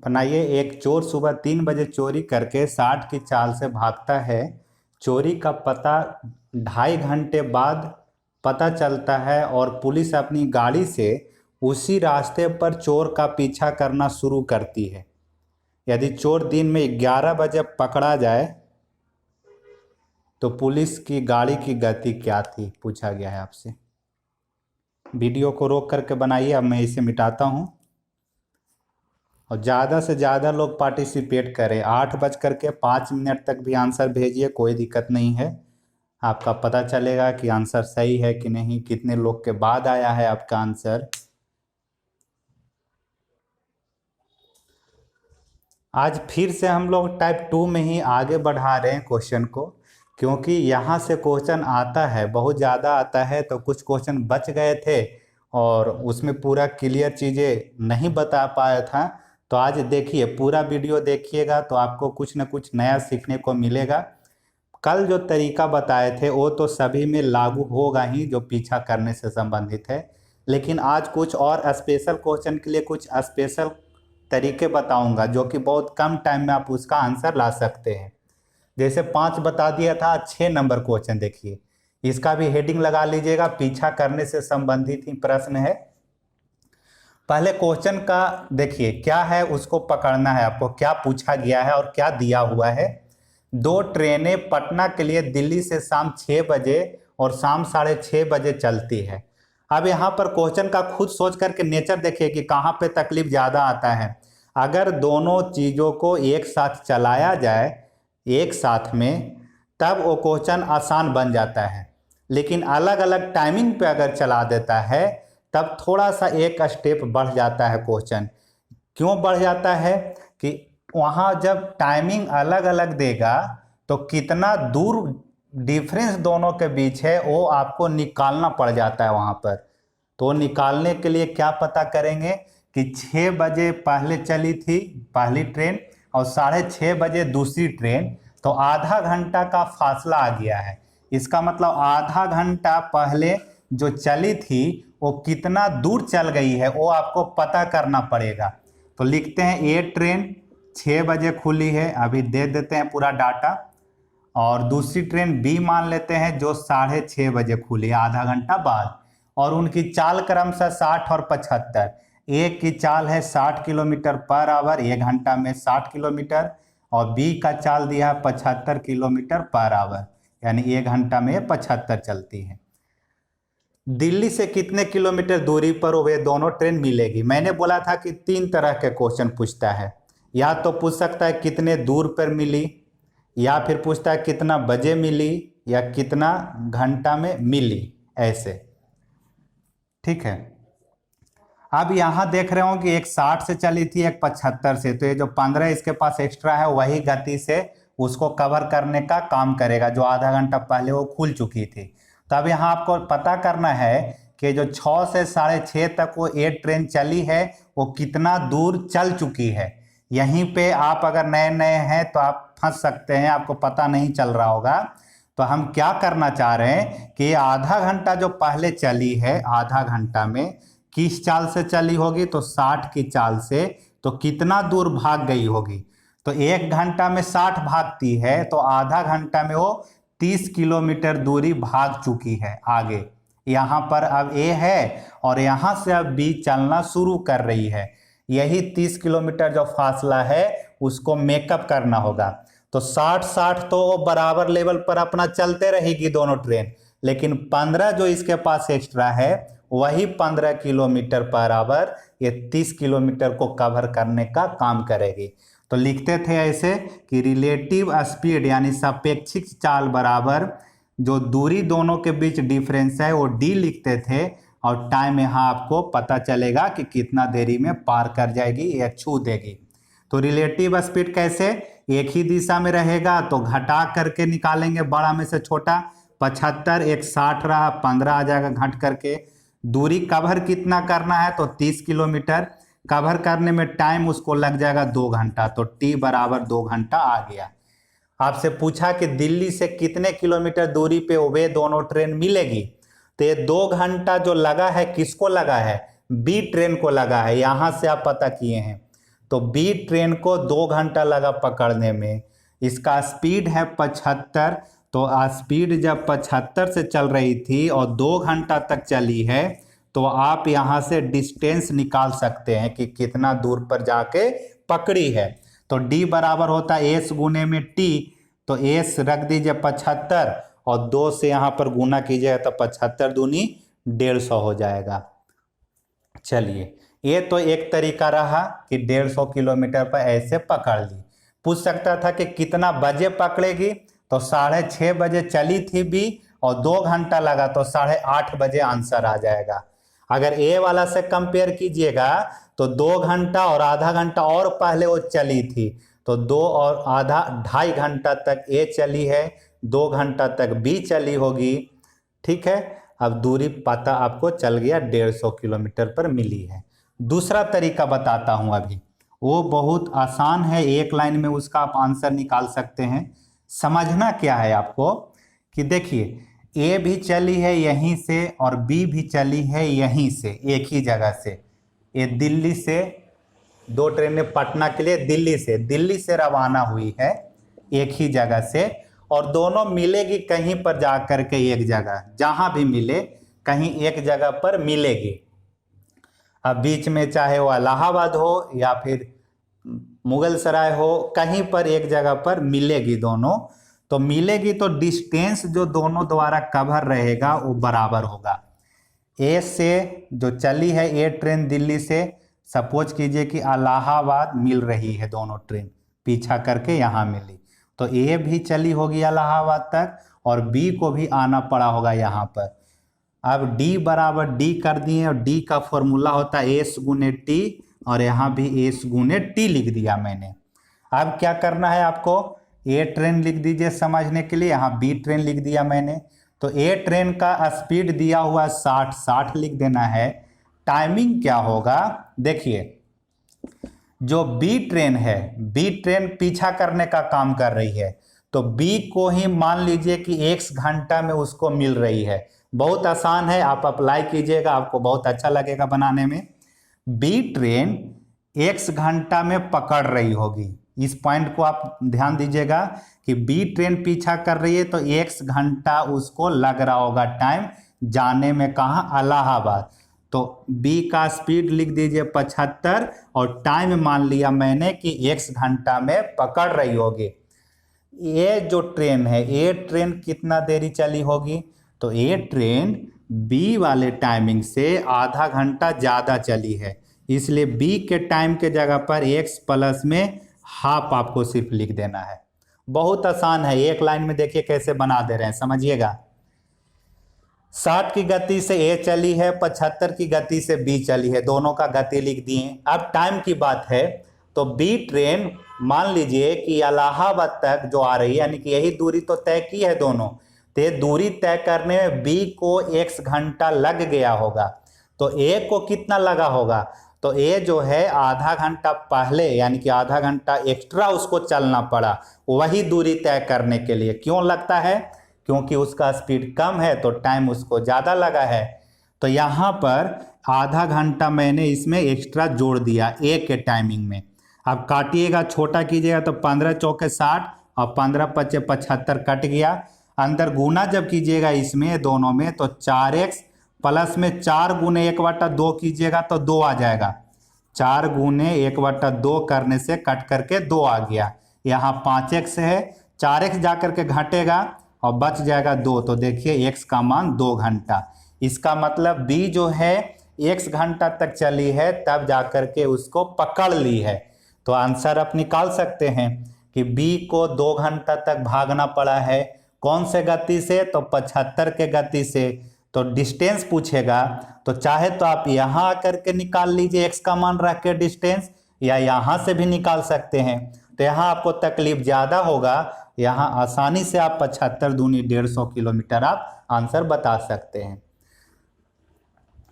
बनाइए, एक चोर सुबह 3 बजे चोरी करके 60 की चाल से भागता है। चोरी का पता 2.5 घंटे बाद पता चलता है और पुलिस अपनी गाड़ी से उसी रास्ते पर चोर का पीछा करना शुरू करती है। यदि चोर दिन में 11 बजे पकड़ा जाए तो पुलिस की गाड़ी की गति क्या थी, पूछा गया है आपसे। वीडियो को रोक करके बनाइए। अब मैं इसे मिटाता हूँ और ज़्यादा से ज़्यादा लोग पार्टिसिपेट करें। 8:05 तक भी आंसर भेजिए, कोई दिक्कत नहीं है। आपका पता चलेगा कि आंसर सही है कि नहीं, कितने लोग के बाद आया है आपका आंसर। आज फिर से हम लोग टाइप 2 में ही आगे बढ़ा रहे हैं क्वेश्चन को, क्योंकि यहाँ से क्वेश्चन आता है, बहुत ज़्यादा आता है। तो कुछ क्वेश्चन बच गए थे और उसमें पूरा क्लियर चीज़ें नहीं बता पाया था। तो आज देखिए, पूरा वीडियो देखिएगा तो आपको कुछ न कुछ नया सीखने को मिलेगा। कल जो तरीका बताए थे वो तो सभी में लागू होगा ही, जो पीछा करने से संबंधित है। लेकिन आज कुछ और स्पेशल क्वेश्चन के लिए कुछ स्पेशल तरीके बताऊंगा, जो कि बहुत कम टाइम में आप उसका आंसर ला सकते हैं। जैसे 5 बता दिया था, 6 नंबर क्वेश्चन देखिए, इसका भी हेडिंग लगा लीजिएगा, पीछा करने से संबंधित ही प्रश्न है। पहले क्वेश्चन का देखिए क्या है, उसको पकड़ना है आपको, क्या पूछा गया है और क्या दिया हुआ है। 2 ट्रेनें पटना के लिए दिल्ली से शाम 6 बजे और शाम 6:30 बजे चलती है। अब यहाँ पर क्वेश्चन का खुद सोच करके नेचर देखिए कि कहाँ पे तकलीफ ज़्यादा आता है। अगर दोनों चीज़ों को एक साथ चलाया जाए एक साथ में, तब वो क्वेश्चन आसान बन जाता है। लेकिन अलग अलग टाइमिंग पे अगर चला देता है तब थोड़ा सा एक स्टेप बढ़ जाता है क्वेश्चन। क्यों बढ़ जाता है कि वहाँ जब टाइमिंग अलग अलग देगा तो कितना दूर डिफरेंस दोनों के बीच है वो आपको निकालना पड़ जाता है वहाँ पर। तो निकालने के लिए क्या पता करेंगे कि 6 बजे पहले चली थी पहली ट्रेन और 6:30 बजे दूसरी ट्रेन, तो आधा घंटा का फासला आ गया है। इसका मतलब आधा घंटा पहले जो चली थी वो कितना दूर चल गई है वो आपको पता करना पड़ेगा। तो लिखते हैं ये ट्रेन 6 बजे खुली है, अभी दे देते हैं पूरा डाटा। और दूसरी ट्रेन बी मान लेते हैं जो 6:30 बजे खुली, आधा घंटा बाद। और उनकी चाल क्रमशः 60 और 75। एक की चाल है 60 किलोमीटर पर आवर, 1 घंटा में 60 किलोमीटर। और बी का चाल दिया है 75 किलोमीटर पर आवर, यानी 1 घंटा में 75 चलती है। दिल्ली से कितने किलोमीटर दूरी पर वे दोनों ट्रेन मिलेगी। मैंने बोला था कि 3 तरह के क्वेश्चन पूछता है। या तो पूछ सकता है कितने दूर पर मिली, या फिर पूछता है कितना बजे मिली, या कितना घंटा में मिली, ऐसे। ठीक है। अब यहाँ देख रहे हो कि एक 60 से चली थी, एक 75 से, तो ये जो 15 इसके पास एक्स्ट्रा है वही गति से उसको कवर करने का काम करेगा, जो आधा घंटा पहले वो खुल चुकी थी। तो अब यहाँ आपको पता करना है कि जो 6 से 6:30 तक वो ये ट्रेन चली है वो कितना दूर चल चुकी है। यहीं पे आप अगर नए नए हैं तो आप फंस सकते हैं, आपको पता नहीं चल रहा होगा। तो हम क्या करना चाह रहे हैं कि आधा घंटा जो पहले चली है, आधा घंटा में किस चाल से चली होगी, तो 60 की चाल से। तो कितना दूर भाग गई होगी, तो 1 घंटा में 60 भागती है, तो आधा घंटा में वो 30 किलोमीटर दूरी भाग चुकी है आगे। यहाँ पर अब ए है और यहाँ से अब बी चलना शुरू कर रही है। यही 30 किलोमीटर जो फासला है उसको मेकअप करना होगा। तो 60-60 तो बराबर लेवल पर अपना चलते रहेगी दोनों ट्रेन, लेकिन 15 जो इसके पास एक्स्ट्रा है वही 15 किलोमीटर पर आवर ये 30 किलोमीटर को कवर करने का काम करेगी। तो लिखते थे ऐसे कि रिलेटिव स्पीड यानी सापेक्षिक चाल बराबर जो दूरी दोनों के बीच डिफरेंस है वो डी लिखते थे, और टाइम यहाँ आपको पता चलेगा कि कितना देरी में पार कर जाएगी या छू देगी। तो रिलेटिव स्पीड कैसे, एक ही दिशा में रहेगा तो घटा करके निकालेंगे, बड़ा में से छोटा। 75 एक 60 रहा, 15 आ जाएगा घट करके। दूरी कवर कितना करना है, तो 30 किलोमीटर कवर करने में टाइम उसको लग जाएगा 2 घंटा, तो टी बराबर 2 घंटा आ गया। आपसे पूछा कि दिल्ली से कितने किलोमीटर दूरी पे वे दोनों ट्रेन मिलेगी, तो ये 2 घंटा जो लगा है किसको लगा है, बी ट्रेन को लगा है, यहां से आप पता किए हैं। तो बी ट्रेन को 2 घंटा लगा पकड़ने में। इसका स्पीड है 75, तो स्पीड जब 75 से चल रही थी और 2 घंटा तक चली है, तो आप यहाँ से डिस्टेंस निकाल सकते हैं कि कितना दूर पर जाके पकड़ी है। तो डी बराबर होता है एस गुने में टी, तो एस रख दीजिए 75 और 2 से यहाँ पर गुना कीजिएगा तो 75 दूनी 150 हो जाएगा। चलिए, ये तो एक तरीका रहा कि 150 किलोमीटर पर ऐसे पकड़ ली। पूछ सकता था कि कितना बजे पकड़ेगी, तो 6:30 बजे चली थी बी और 2 घंटा लगा, तो 8:30 बजे आंसर आ जाएगा। अगर ए वाला से कंपेयर कीजिएगा तो 2 घंटा और आधा घंटा और पहले वो चली थी, तो 2 और आधा 2.5 घंटा तक ए चली है, 2 घंटा तक बी चली होगी। ठीक है, अब दूरी पता आपको चल गया 150 किलोमीटर पर मिली है। दूसरा तरीका बताता हूं अभी, वो बहुत आसान है, एक लाइन में उसका आप आंसर निकाल सकते हैं। समझना क्या है आपको कि देखिए, ए भी चली है यहीं से और बी भी चली है यहीं से, एक ही जगह से। ये दिल्ली से 2 ट्रेनें पटना के लिए दिल्ली से रवाना हुई है एक ही जगह से, और दोनों मिलेगी कहीं पर जा कर के, एक जगह जहां भी मिले कहीं एक जगह पर मिलेगी। अब बीच में चाहे वो इलाहाबाद हो या फिर मुगल सराय हो, कहीं पर एक जगह पर मिलेगी दोनों। तो मिलेगी तो डिस्टेंस जो दोनों द्वारा कवर रहेगा वो बराबर होगा। ए से जो चली है ए ट्रेन दिल्ली से, सपोज कीजिए कि इलाहाबाद मिल रही है, दोनों ट्रेन पीछा करके यहाँ मिली, तो ए भी चली होगी इलाहाबाद तक और बी को भी आना पड़ा होगा यहाँ पर। अब डी बराबर डी कर दिए और डी का फॉर्मूला होता है एस गुने टी, और यहाँ भी एस गुने टी लिख दिया मैंने। अब क्या करना है आपको, ए ट्रेन लिख दीजिए समझने के लिए, यहाँ बी ट्रेन लिख दिया मैंने। तो ए ट्रेन का स्पीड दिया हुआ 60 लिख देना है। टाइमिंग क्या होगा, देखिए जो बी ट्रेन है, बी ट्रेन पीछा करने का काम कर रही है, तो बी को ही मान लीजिए कि x घंटा में उसको मिल रही है। बहुत आसान है, आप अप्लाई कीजिएगा, आपको बहुत अच्छा लगेगा बनाने में। बी ट्रेन x घंटा में पकड़ रही होगी, इस पॉइंट को आप ध्यान दीजिएगा कि बी ट्रेन पीछा कर रही है तो x घंटा उसको लग रहा होगा टाइम जाने में, कहाँ, इलाहाबाद। तो b का स्पीड लिख दीजिए 75 और टाइम मान लिया मैंने कि x घंटा में पकड़ रही होगी। ये जो ट्रेन है, ये ट्रेन कितना देरी चली होगी, तो ये ट्रेन b वाले टाइमिंग से आधा घंटा ज़्यादा चली है, इसलिए b के टाइम के जगह पर x प्लस में हाफ आपको सिर्फ लिख देना है। बहुत आसान है, एक लाइन में देखिए कैसे बना दे रहे हैं, समझिएगा। 60 की गति से ए चली है, 75 की गति से बी चली है, दोनों का गति लिख दिए। अब टाइम की बात है, तो बी ट्रेन मान लीजिए कि इलाहाबाद तक जो आ रही है, यानी कि यही दूरी तो तय की है दोनों, तो ये दूरी तय करने में बी को x घंटा लग गया होगा, तो ए को कितना लगा होगा, तो ए जो है आधा घंटा पहले, यानी कि आधा घंटा एक्स्ट्रा उसको चलना पड़ा वही दूरी तय करने के लिए। क्यों लगता है, क्योंकि उसका स्पीड कम है तो टाइम उसको ज़्यादा लगा है। तो यहाँ पर आधा घंटा मैंने इसमें एक्स्ट्रा जोड़ दिया ए के टाइमिंग में। अब काटिएगा, छोटा कीजिएगा तो 15 चौके 60 और 15 पचे 75 कट गया। अंदर गुना जब कीजिएगा इसमें दोनों में, तो 4x प्लस में 4 गुने 1/2 कीजिएगा तो 2 आ जाएगा। 4 गुने 1/2 करने से कट करके 2 आ गया। यहाँ 5x है, 4x जा करके घटेगा और बच जाएगा 2, तो देखिए x का मान 2 घंटा। इसका मतलब b जो है x घंटा तक चली है तब जा करके उसको पकड़ ली है। तो आंसर आप निकाल सकते हैं कि b को 2 घंटा तक भागना पड़ा है। कौन से गति से, तो 75 के गति से। तो डिस्टेंस पूछेगा तो चाहे तो आप यहाँ आकर के निकाल लीजिए x का मान रख के डिस्टेंस, या यहाँ से भी निकाल सकते हैं। तो यहाँ आपको तकलीफ ज़्यादा होगा, यहाँ आसानी से आप 75 दूनी 150 किलोमीटर आप आंसर बता सकते हैं।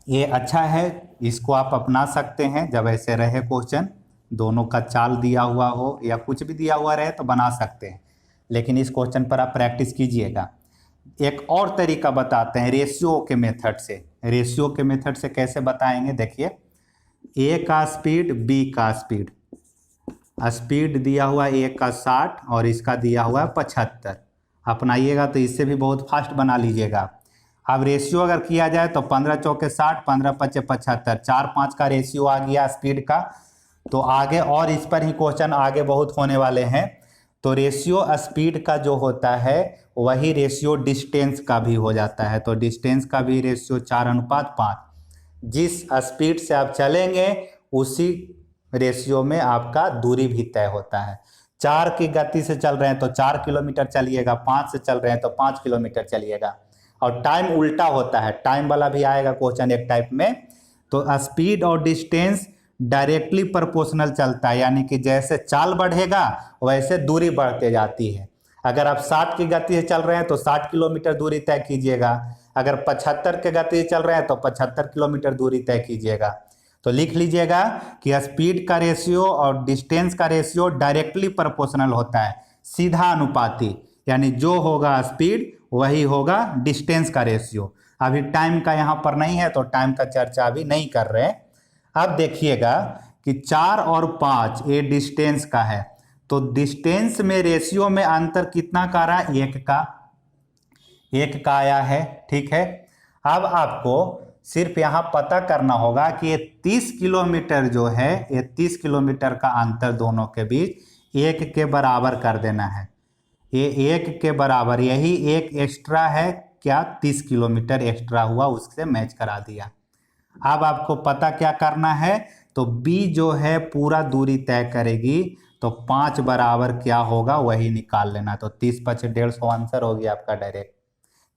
ये अच्छा है, इसको आप अपना सकते हैं जब ऐसे रहे क्वेश्चन, दोनों का चाल दिया हुआ हो या कुछ भी दिया हुआ रहे तो बना सकते हैं, लेकिन इस क्वेश्चन पर आप प्रैक्टिस कीजिएगा। एक और तरीका बताते हैं रेशियो के मेथड से। रेशियो के मेथड से कैसे बताएंगे, देखिए, ए का स्पीड बी का स्पीड, स्पीड दिया हुआ है एक का 60 और इसका दिया हुआ है 75। अपनाइएगा तो इससे भी बहुत फास्ट बना लीजिएगा। अब रेशियो अगर किया जाए तो 15 चौके 60, 15 पचे 75, 4 5 का रेशियो आ गया स्पीड का। तो आगे और इस पर ही क्वेश्चन आगे बहुत होने वाले हैं। तो रेशियो स्पीड का जो होता है वही रेशियो डिस्टेंस का भी हो जाता है। तो डिस्टेंस का भी रेशियो 4:5। जिस स्पीड से आप चलेंगे उसी रेशियो में आपका दूरी भी तय होता है। 4 की गति से चल रहे हैं तो 4 किलोमीटर चलिएगा, 5 से चल रहे हैं तो 5 किलोमीटर चलिएगा। और टाइम उल्टा होता है, टाइम वाला भी आएगा क्वेश्चन एक टाइप में। तो स्पीड और डिस्टेंस डायरेक्टली प्रोपोर्शनल चलता है, यानी कि जैसे चाल बढ़ेगा वैसे दूरी बढ़ते जाती है। अगर आप 60 की गति से चल रहे हैं तो 60 किलोमीटर दूरी तय कीजिएगा, अगर 75 के गति से चल रहे हैं तो 75 किलोमीटर दूरी तय कीजिएगा। तो लिख लीजिएगा कि स्पीड का रेशियो और डिस्टेंस का रेशियो डायरेक्टली प्रोपोर्शनल होता है, सीधा अनुपाती, यानी जो होगा स्पीड वही होगा डिस्टेंस का रेशियो। अभी टाइम का यहाँ पर नहीं है तो टाइम का चर्चा अभी नहीं कर रहे हैं। अब देखिएगा कि 4 और 5 ये डिस्टेंस का है, तो डिस्टेंस में रेशियो में अंतर कितना का रहा है? 1 का आया है, ठीक है। अब आपको सिर्फ यहाँ पता करना होगा कि ये 30 किलोमीटर जो है, ये 30 किलोमीटर का अंतर दोनों के बीच 1 के बराबर कर देना है। ये 1 के बराबर, यही एक एक्स्ट्रा है, क्या 30 किलोमीटर एक्स्ट्रा हुआ उससे मैच करा दिया। अब आपको पता क्या करना है, तो B जो है पूरा दूरी तय करेगी, तो 5 बराबर क्या होगा वही निकाल लेना। तो 30 5 150 आंसर हो गया आपका डायरेक्ट,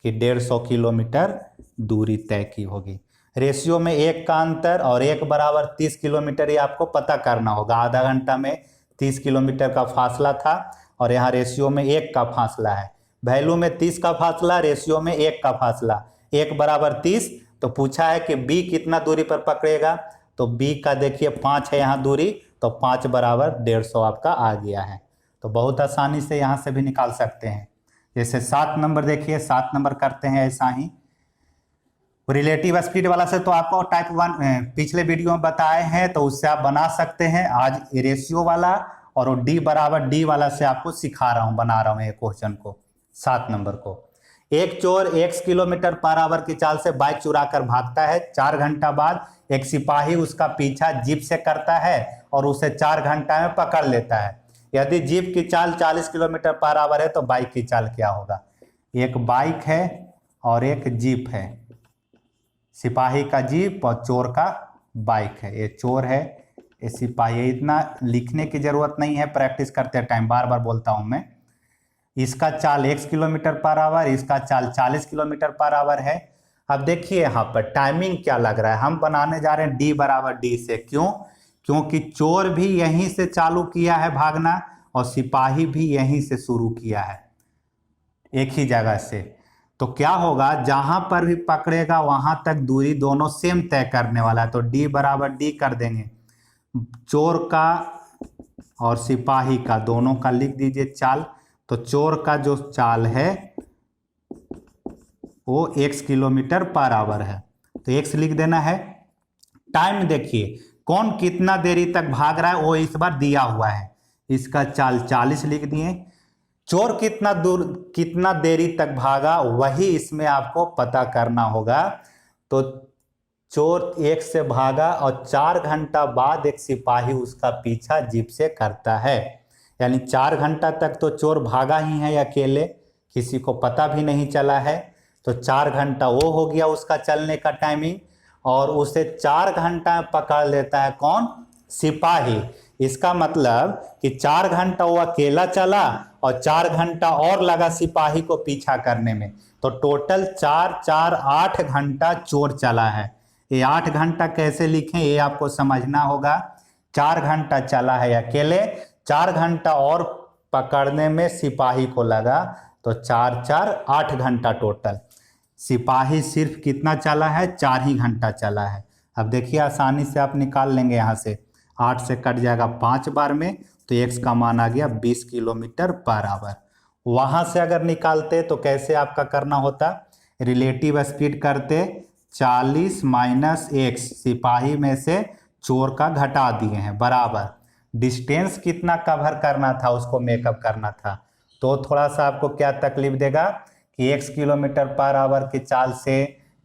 कि 150 किलोमीटर दूरी तय की होगी। रेशियो में 1 का अंतर और 1 बराबर 30 किलोमीटर, ये आपको पता करना होगा। आधा घंटा में 30 किलोमीटर का फासला था और यहाँ रेशियो में 1 का फासला है। वैल्यू में 30 का फासला, रेशियो में 1 का फासला, 1 बराबर 30। तो पूछा है कि B कितना दूरी पर पकड़ेगा, तो B का देखिए 5 है यहाँ दूरी, तो 5 बराबर 150 आपका आ गया है। तो बहुत आसानी से यहाँ से भी निकाल सकते हैं। जैसे 7 नंबर देखिए, 7 नंबर करते हैं ऐसा ही। रिलेटिव स्पीड वाला से तो आपको टाइप 1 पिछले वीडियो में बताए हैं, तो उससे आप बना सकते हैं। आज रेशियो वाला और D बराबर D वाला से आपको सिखा रहा हूँ, बना रहा हूँ ये क्वेश्चन को। 7 नंबर को, एक चोर 1 किलोमीटर पर आवर की चाल से बाइक चुरा कर भागता है। 4 घंटा बाद एक सिपाही उसका पीछा जीप से करता है और उसे 4 घंटा में पकड़ लेता है। यदि जीप की चाल 40 किलोमीटर पर आवर है तो बाइक की चाल क्या होगा? एक बाइक है और एक जीप है, सिपाही का जीप और चोर का बाइक है। ये चोर है, ये सिपाही है। इतना लिखने की जरूरत नहीं है, प्रैक्टिस करते टाइम बार बार बोलता हूं मैं। इसका चाल 1 किलोमीटर पर आवर, इसका चाल 40 किलोमीटर पर आवर है। अब देखिए यहाँ पर टाइमिंग क्या लग रहा है, हम बनाने जा रहे हैं D बराबर D से। क्यों? क्योंकि चोर भी यहीं से चालू किया है भागना और सिपाही भी यहीं से शुरू किया है, एक ही जगह से। तो क्या होगा, जहां पर भी पकड़ेगा वहां तक दूरी दोनों सेम तय करने वाला है। तो D बराबर D कर देंगे। चोर का और सिपाही का दोनों का लिख दीजिए चाल। तो चोर का जो चाल है वो x किलोमीटर पर आवर है, तो x लिख देना है। टाइम देखिए कौन कितना देरी तक भाग रहा है वो इस बार दिया हुआ है, इसका चाल 40 लिख दिए। चोर कितना देरी तक भागा वही इसमें आपको पता करना होगा। तो चोर 1 से भागा और 4 घंटा बाद एक सिपाही उसका पीछा जीप से करता है, यानी 4 घंटा तक तो चोर भागा ही है अकेले, किसी को पता भी नहीं चला है। तो 4 घंटा वो हो गया उसका चलने का टाइमिंग, और उसे 4 घंटा में पकड़ लेता है कौन? सिपाही। इसका मतलब कि 4 घंटा वो अकेला चला और 4 घंटा और लगा सिपाही को पीछा करने में। तो टोटल 4 4 8 घंटा चोर चला है। ये 8 घंटा कैसे लिखें ये आपको समझना होगा। 4 घंटा चला है अकेले, 4 घंटा और पकड़ने में सिपाही को लगा, तो 4 4 8 घंटा टोटल। सिपाही सिर्फ कितना चला है? 4 ही घंटा चला है। अब देखिए आसानी से आप निकाल लेंगे, यहाँ से 8 से कट जाएगा 5 बार में, तो x का मान आ गया 20 किलोमीटर पर आवर। वहाँ से अगर निकालते तो कैसे आपका करना होता? रिलेटिव स्पीड करते 40 - x, सिपाही में से चोर का घटा दिए हैं, बराबर डिस्टेंस कितना कवर करना था उसको मेकअप करना था। तो थोड़ा सा आपको क्या तकलीफ देगा कि x किलोमीटर पर आवर की चाल से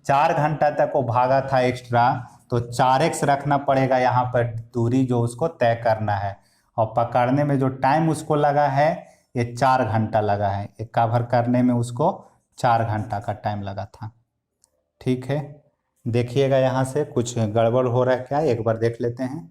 4 घंटा तक वो भागा था एक्स्ट्रा, तो 4x रखना पड़ेगा यहाँ पर दूरी जो उसको तय करना है। और पकड़ने में जो टाइम उसको लगा है ये 4 घंटा लगा है, ये कवर करने में उसको 4 घंटा का टाइम लगा था। ठीक है, देखिएगा यहाँ से कुछ गड़बड़ हो रहा है क्या, एक बार देख लेते हैं।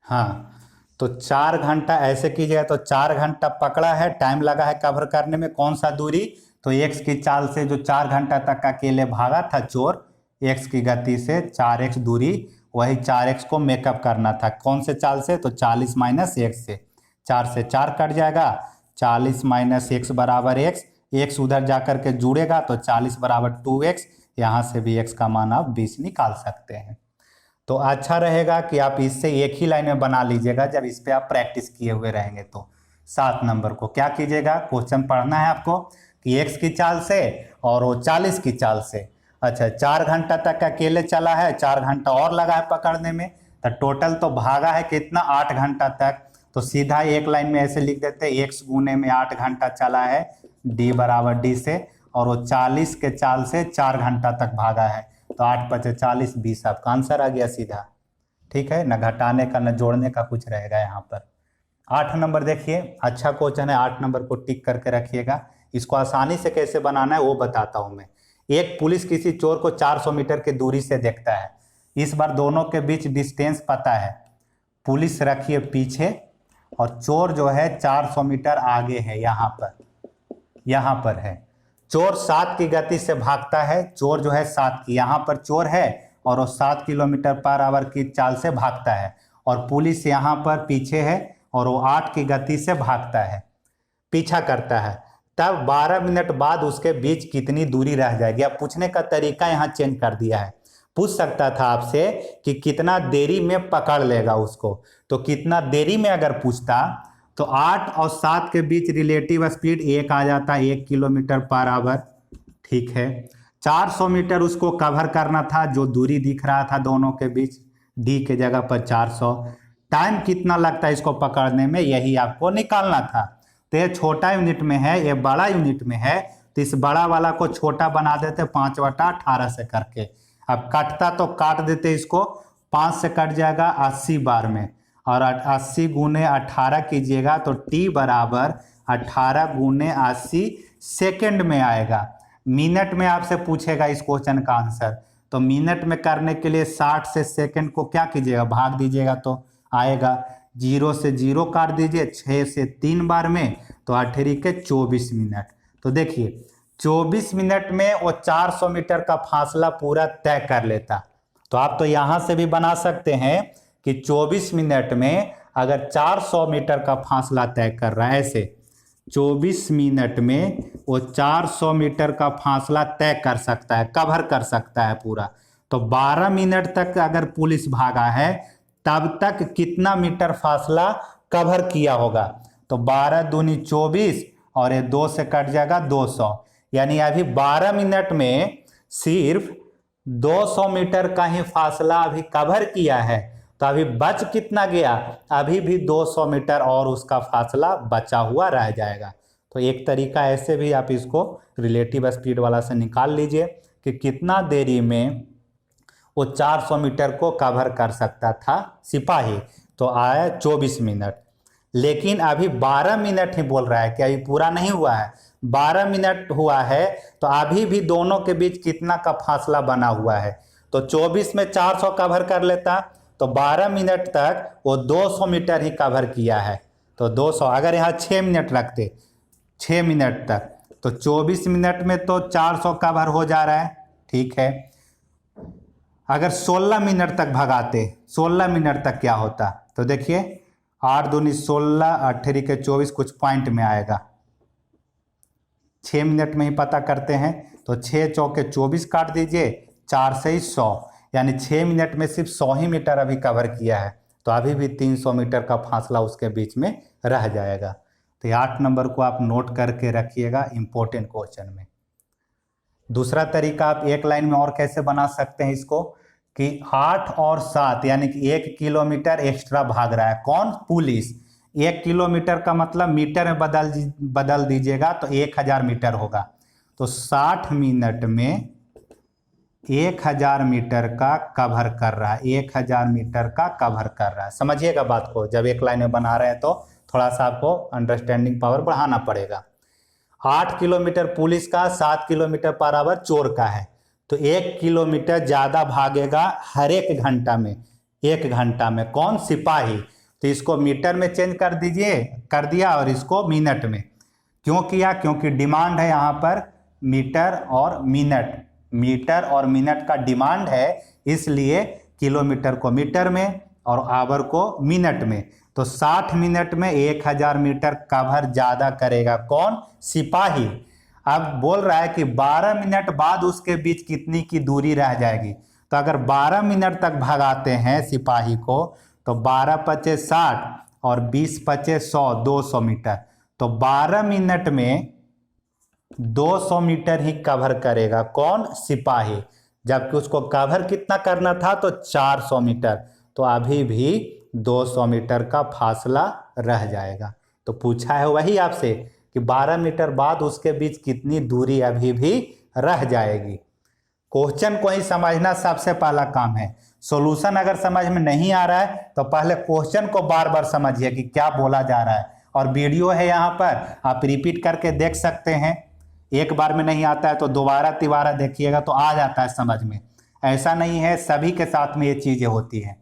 हाँ, तो 4 घंटा ऐसे कीजिएगा, तो 4 घंटा पकड़ा है, टाइम लगा है कवर करने में, कौन सा दूरी, तो x की चाल से जो 4 घंटा तक अकेले भागा था चोर, x की गति से 4x दूरी, वही 4x को मेकअप करना था। कौन से चाल से, तो 40 माइनस x से, 4 से 4 कट जाएगा, 40 माइनस x बराबर x उधर जाकर के जुड़ेगा तो 40 बराबर 2x, यहाँ से भी x का मान आप 20 निकाल सकते हैं। तो अच्छा रहेगा कि आप इससे एक ही लाइन में बना लीजिएगा जब इस पे आप प्रैक्टिस किए हुए रहेंगे। तो 7 नंबर को क्या कीजिएगा, क्वेश्चन पढ़ना है आपको कि x की चाल से और वो 40 की चाल से। अच्छा, 4 घंटा तक अकेले चला है, 4 घंटा और लगा है पकड़ने में, तो टोटल तो भागा है कितना, 8 घंटा तक। तो सीधा एक लाइन में ऐसे लिख देते हैं, x गुने में 8 घंटा चला है, d बराबर d से, और वो 40 के चाल से 4 घंटा तक भागा है, तो 8 पचे 40, 20 आपका आंसर आ गया सीधा। ठीक है, न घटाने का न जोड़ने का कुछ रहेगा यहाँ पर। 8 नंबर देखिए, अच्छा क्वेश्चन है, 8 नंबर को टिक करके रखिएगा। इसको आसानी से कैसे बनाना है वो बताता हूँ मैं। एक पुलिस किसी चोर को 400 मीटर की दूरी से देखता है। इस बार दोनों के बीच डिस्टेंस पता है, पुलिस रखिए पीछे और चोर जो है 400 मीटर आगे है, यहाँ पर है। चोर 7 की गति से भागता है, चोर जो है 7 की, यहाँ पर चोर है और वो 7 किलोमीटर पर आवर की चाल से भागता है, और पुलिस यहाँ पर पीछे है और वो 8 की गति से भागता है, पीछा करता है। तब 12 मिनट बाद उसके बीच कितनी दूरी रह जाएगी। अब पूछने का तरीका यहाँ चेंज कर दिया है। पूछ सकता था आपसे कि कितना देरी में पकड़ लेगा उसको, तो कितना देरी में अगर पूछता तो 8 और 7 के बीच रिलेटिव स्पीड 1 आ जाता, 1 किलोमीटर पर आवर। ठीक है, 400 मीटर उसको कवर करना था, जो दूरी दिख रहा था दोनों के बीच, डी के जगह पर 400। टाइम कितना लगता है इसको पकड़ने में, यही आपको निकालना था। तो ये छोटा यूनिट में है, ये बड़ा यूनिट में है, तो इस बड़ा वाला को छोटा बना देते 5/18 से करके। अब कटता तो काट देते इसको, 5 से कट जाएगा 80 बार में, और 80 गुने 18 कीजिएगा तो t बराबर 18 गुने 80 सेकेंड में आएगा। मिनट में आपसे पूछेगा इस क्वेश्चन का आंसर, तो मिनट में करने के लिए 60 से सेकेंड को क्या कीजिएगा, भाग दीजिएगा तो आएगा। 0 से 0 काट दीजिए, 6 से 3 बार में, तो 8 के 24 मिनट। तो देखिए 24 मिनट में वो 400 मीटर का फासला पूरा तय कर लेता। तो आप तो यहाँ से भी बना सकते हैं कि 24 मिनट में अगर 400 मीटर का फासला तय कर रहा है, ऐसे 24 मिनट में वो 400 मीटर का फासला तय कर सकता है, कवर कर सकता है पूरा। तो 12 मिनट तक अगर पुलिस भागा है तब तक कितना मीटर फासला कवर किया होगा, तो 12 दूनी 24 और ये 2 से कट जाएगा 200, यानी अभी 12 मिनट में सिर्फ 200 मीटर का ही फासला अभी कवर किया है। तो अभी बच कितना गया, अभी भी 200 मीटर और उसका फासला बचा हुआ रह जाएगा। तो एक तरीका ऐसे भी आप इसको रिलेटिव स्पीड वाला से निकाल लीजिए कि कितना देरी में वो 400 मीटर को कवर कर सकता था सिपाही, तो आया 24 मिनट। लेकिन अभी 12 मिनट ही बोल रहा है कि अभी पूरा नहीं हुआ है, 12 मिनट हुआ है, तो अभी भी दोनों के बीच कितना का फासला बना हुआ है। तो 24 में 400 कवर कर लेता, तो 12 मिनट तक वो 200 मीटर ही कवर किया है। तो 200 अगर यहाँ 6 मिनट रखते, 6 मिनट तक, तो 24 मिनट में तो 400 कवर हो जा रहा है। ठीक है, अगर 16 मिनट तक भगाते, 16 मिनट तक क्या होता, तो देखिए 8 दूनी 16, 8 के 24, कुछ पॉइंट में आएगा। 6 मिनट में ही पता करते हैं, तो 6 चौके 24 काट दीजिए, 4 से 100, यानी 6 मिनट में सिर्फ 100 ही मीटर अभी कवर किया है। तो अभी भी 300 मीटर का फासला उसके बीच में रह जाएगा। तो 8 नंबर को आप नोट करके रखिएगा इंपॉर्टेंट क्वेश्चन में। दूसरा तरीका आप एक लाइन में और कैसे बना सकते हैं इसको, कि 8 और 7 यानी कि 1 किलोमीटर एक्स्ट्रा भाग रहा है। कौन? पुलिस। 1 किलोमीटर का मतलब मीटर में बदल दीजिएगा तो 1000 मीटर होगा। तो 60 मिनट में 1000 मीटर का कवर कर रहा है, 1000 मीटर का कवर कर रहा है। समझिएगा बात को, जब एक लाइन में बना रहे हैं तो थोड़ा सा आपको अंडरस्टैंडिंग पावर बढ़ाना पड़ेगा। 8 किलोमीटर पुलिस का, 7 किलोमीटर पर आवर चोर का है, तो 1 किलोमीटर ज़्यादा भागेगा हर एक घंटा में, 1 घंटा में। कौन? सिपाही। तो इसको मीटर में चेंज कर दीजिए, कर दिया, और इसको मिनट में। क्यों किया? क्योंकि डिमांड है यहाँ पर मीटर और मिनट, मीटर और मिनट का डिमांड है, इसलिए किलोमीटर को मीटर में और आवर को मिनट में। तो 60 मिनट में 1000 मीटर कवर ज़्यादा करेगा। कौन? सिपाही। अब बोल रहा है कि 12 मिनट बाद उसके बीच कितनी की दूरी रह जाएगी। तो अगर 12 मिनट तक भगाते हैं सिपाही को तो 12 पचे 60 और 20 पचे 100, 200 मीटर। तो 12 मिनट में 200 मीटर ही कवर करेगा। कौन? सिपाही। जबकि उसको कवर कितना करना था? तो 400 मीटर। तो अभी भी 200 मीटर का फासला रह जाएगा। तो पूछा है वही आपसे कि 12 मीटर बाद उसके बीच कितनी दूरी अभी भी रह जाएगी। क्वेश्चन को ही समझना सबसे पहला काम है। सॉल्यूशन अगर समझ में नहीं आ रहा है तो पहले क्वेश्चन को बार बार समझिए कि क्या बोला जा रहा है। और वीडियो है यहाँ पर, आप रिपीट करके देख सकते हैं। एक बार में नहीं आता है तो दोबारा तिबारा देखिएगा तो आ जाता है समझ में। ऐसा नहीं है, सभी के साथ में ये चीजें होती हैं।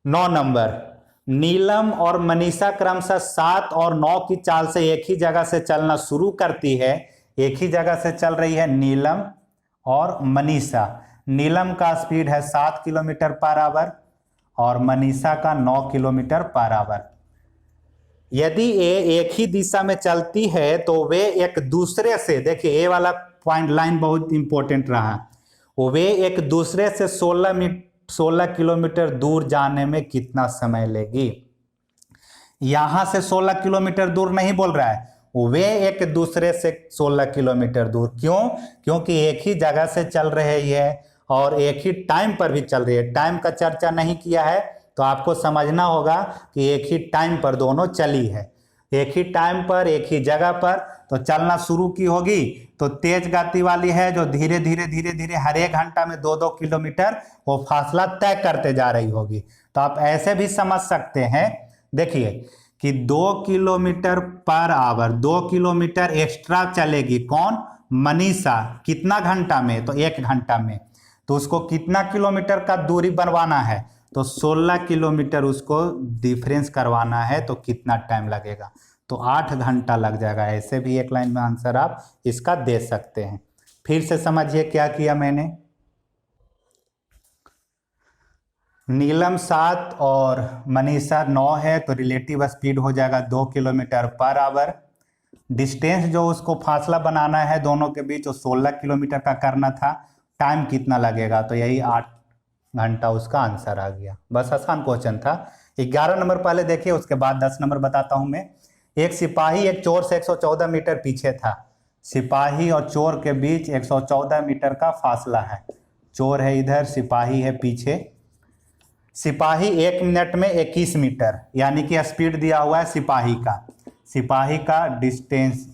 9 नंबर, नीलम और मनीषा क्रमशः 7 और 9 की चाल से एक ही जगह से चलना शुरू करती है। एक ही जगह से चल रही है नीलम और मनीषा। नीलम का स्पीड है 7 किलोमीटर पर आवर और मनीषा का 9 किलोमीटर पर आवर। यदि ये एक ही दिशा में चलती है तो वे एक दूसरे से, देखिए ये वाला पॉइंट लाइन बहुत इंपॉर्टेंट रहा, वे एक दूसरे से 16 किलोमीटर दूर जाने में कितना समय लेगी। यहां से 16 किलोमीटर दूर नहीं बोल रहा है, वे एक दूसरे से 16 किलोमीटर दूर। क्यों? क्योंकि एक ही जगह से चल रही है और एक ही टाइम पर भी चल रही है। टाइम का चर्चा नहीं किया है तो आपको समझना होगा कि एक ही टाइम पर दोनों चली है। एक ही टाइम पर एक ही जगह पर तो चलना शुरू की होगी। तो तेज गति वाली है जो धीरे धीरे धीरे धीरे हर एक घंटा में 2-2 किलोमीटर वो फासला तय करते जा रही होगी। तो आप ऐसे भी समझ सकते हैं, देखिए कि 2 kilometre per hour, 2 kilometre extra चलेगी। कौन? मनीषा। कितना घंटा में? तो 1 घंटा में। तो उसको कितना किलोमीटर का दूरी बनवाना है? तो 16 किलोमीटर उसको डिफरेंस करवाना है। तो कितना टाइम लगेगा? तो 8 घंटा लग जाएगा। ऐसे भी एक लाइन में आंसर आप इसका दे सकते हैं। फिर से समझिए क्या किया मैंने। नीलम 7 और मनीषा 9 है तो रिलेटिव स्पीड हो जाएगा 2 किलोमीटर पर आवर। डिस्टेंस जो उसको फासला बनाना है दोनों के बीच वो 16 किलोमीटर का करना था। टाइम कितना लगेगा? तो यही 8 घंटा उसका आंसर आ गया। बस आसान क्वेश्चन था। 11 नंबर पहले देखिए, उसके बाद 10 नंबर बताता हूं मैं। एक सिपाही एक चोर से 114 मीटर पीछे था। सिपाही और चोर के बीच 114 मीटर का फासला है। चोर है इधर, सिपाही है पीछे। सिपाही 1 मिनट में 21 मीटर, यानी कि स्पीड दिया हुआ है सिपाही का डिस्टेंस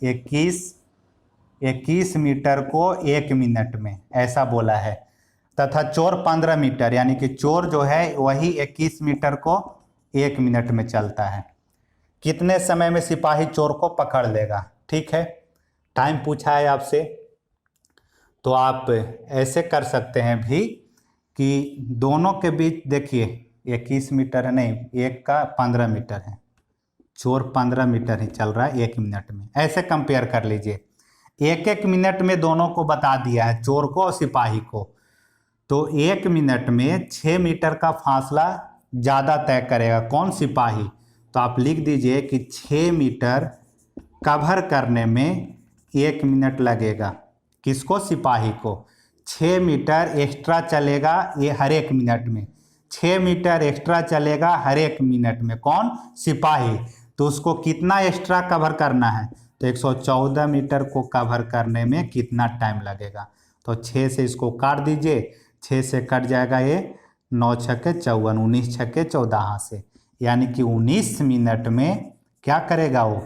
21 मीटर को 1 मिनट में, ऐसा बोला है। तथा चोर 15 मीटर, यानी कि चोर जो है वही 21 मीटर को 1 मिनट में चलता है। कितने समय में सिपाही चोर को पकड़ लेगा? ठीक है, टाइम पूछा है आपसे तो आप ऐसे कर सकते हैं भी कि दोनों के बीच देखिए 21 मीटर है, नहीं, एक का 15 मीटर है। चोर 15 मीटर ही चल रहा है 1 मिनट में। ऐसे कंपेयर कर लीजिए, 1-1 मिनट में दोनों को बता दिया है, चोर को और सिपाही को। तो 1 मिनट में 6 मीटर का फासला ज़्यादा तय करेगा। कौन? सिपाही। तो आप लिख दीजिए कि 6 मीटर कवर करने में 1 मिनट लगेगा। किसको? सिपाही को। 6 मीटर एक्स्ट्रा चलेगा ये हर एक मिनट में, 6 मीटर एक्स्ट्रा चलेगा हर एक मिनट में। कौन? सिपाही। तो उसको कितना एक्स्ट्रा कवर करना है? तो 114 मीटर को कवर करने में कितना टाइम लगेगा? तो 6 से इसको काट दीजिए, 6 से कट जाएगा ये, 9 छक्के 54, 19 छक्के 14 से, यानी कि 19 मिनट में क्या करेगा वो,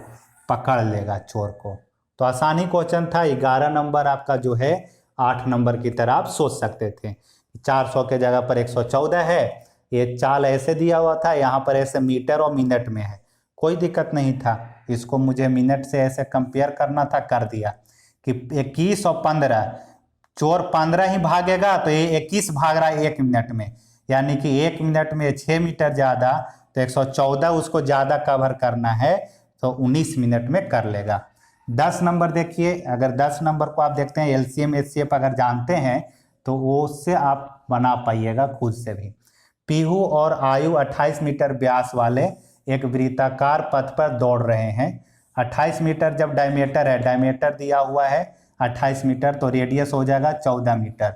पकड़ लेगा चोर को। तो आसानी क्वेश्चन था। 11 नंबर आपका जो है 8 नंबर की तरह आप सोच सकते थे। 400 के जगह पर 114 है, ये चाल ऐसे दिया हुआ था, यहाँ पर ऐसे मीटर और मिनट में है, कोई दिक्कत नहीं था। इसको मुझे मिनट से ऐसे कंपेयर करना था, कर दिया कि 21 और 15, चोर 15 ही भागेगा तो ये 21 भाग रहा है 1 मिनट में, यानी कि 1 मिनट में 6 मीटर ज़्यादा, तो 114 उसको ज़्यादा कवर करना है, तो 19 मिनट में कर लेगा। 10 नंबर देखिए, अगर 10 नंबर को आप देखते हैं एलसीएम एचसीएफ अगर जानते हैं तो वो उससे आप बना पाइएगा खुद से भी। पीहू और आयु 28 मीटर व्यास वाले एक वृत्ताकार पथ पर दौड़ रहे हैं। 28 मीटर जब डायमीटर है, डायमीटर दिया हुआ है 28 मीटर, तो रेडियस हो जाएगा 14 मीटर।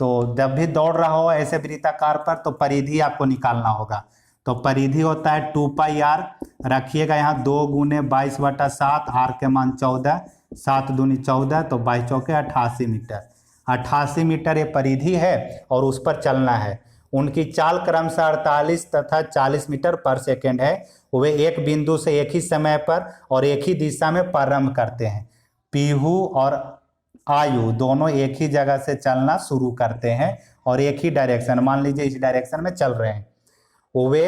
तो जब भी दौड़ रहा हो ऐसे वृत्ताकार पर तो परिधि आपको निकालना होगा। तो परिधि होता है 2πr, रखिएगा यहाँ 2 × 22/7, आर के मान 14, 7 दूनी 14, तो 22 चौके 88 मीटर। 88 मीटर ये परिधि है और उस पर चलना है। उनकी चाल क्रमशः 48 तथा 40 मीटर पर सेकेंड है। वे एक बिंदु से एक ही समय पर और एक ही दिशा में प्रारंभ करते हैं। पीहू और आयु दोनों एक ही जगह से चलना शुरू करते हैं और एक ही डायरेक्शन, मान लीजिए इस डायरेक्शन में चल रहे हैं। वे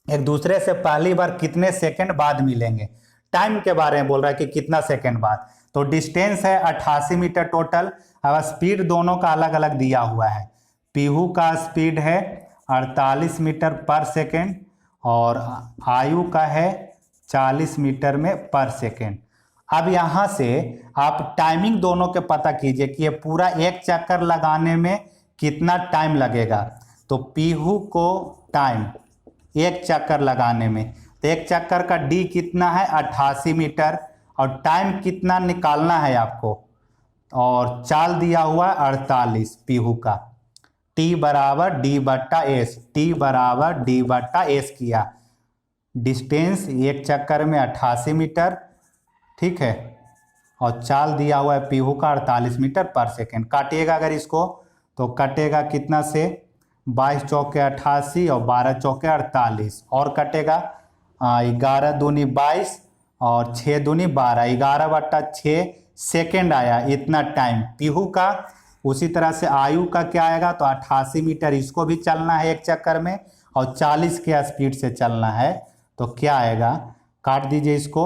एक दूसरे से पहली बार कितने सेकंड बाद मिलेंगे, टाइम के बारे में बोल रहा है कि कितना सेकंड बाद। तो डिस्टेंस है 88 मीटर टोटल। अब स्पीड दोनों का अलग अलग दिया हुआ है। पीहू का स्पीड है 48 मीटर पर सेकेंड और आयु का है 40 मीटर में पर सेकेंड। अब यहाँ से आप टाइमिंग दोनों के पता कीजिए कि ये पूरा एक चक्कर लगाने में कितना टाइम लगेगा। तो पीहू को टाइम एक चक्कर लगाने में, तो एक चक्कर का डी कितना है 88 मीटर और टाइम कितना निकालना है आपको, और चाल दिया हुआ 48 पीहू का। टी बराबर D/S, टी बराबर D/S किया। डिस्टेंस एक चक्कर में 88 मीटर, ठीक है, और चाल दिया हुआ है पीहू का 48 मीटर पर सेकेंड। काटिएगा अगर इसको तो कटेगा कितना से, 22 चौके 88 और 12 चौके 48, और कटेगा 11 दूनी 22 और 6 दूनी 12, 11/6 सेकेंड आया इतना टाइम पीहू का। उसी तरह से आयु का क्या आएगा, तो 88 मीटर इसको भी चलना है एक चक्कर में और 40 के स्पीड से चलना है, तो क्या आएगा, काट दीजिए इसको,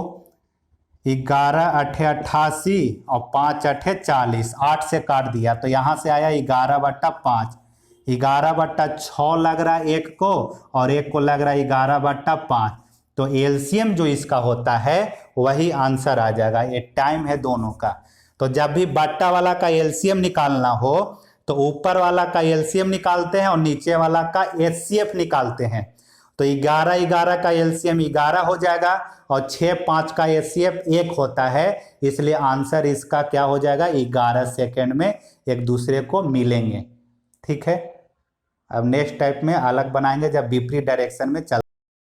11 × 88 और 5 × 40, 8 से काट दिया तो यहाँ से आया 11/5, 11/6 लग रहा है एक को और एक को लग रहा है 11/5। तो एलसीएम जो इसका होता है वही आंसर आ जाएगा। ये टाइम है दोनों का। तो जब भी बट्टा वाला का एलसीएम निकालना हो तो ऊपर वाला का एलसीएम निकालते हैं और नीचे वाला का एचसीएफ निकालते हैं। तो 11 का एलसीएम 11 हो जाएगा और 6 का एचसीएफ 1 होता है, इसलिए आंसर इसका क्या हो जाएगा, 11 सेकेंड में एक दूसरे को मिलेंगे। ठीक है, अब नेक्स्ट टाइप में अलग बनाएंगे जब विपरीत डायरेक्शन में चल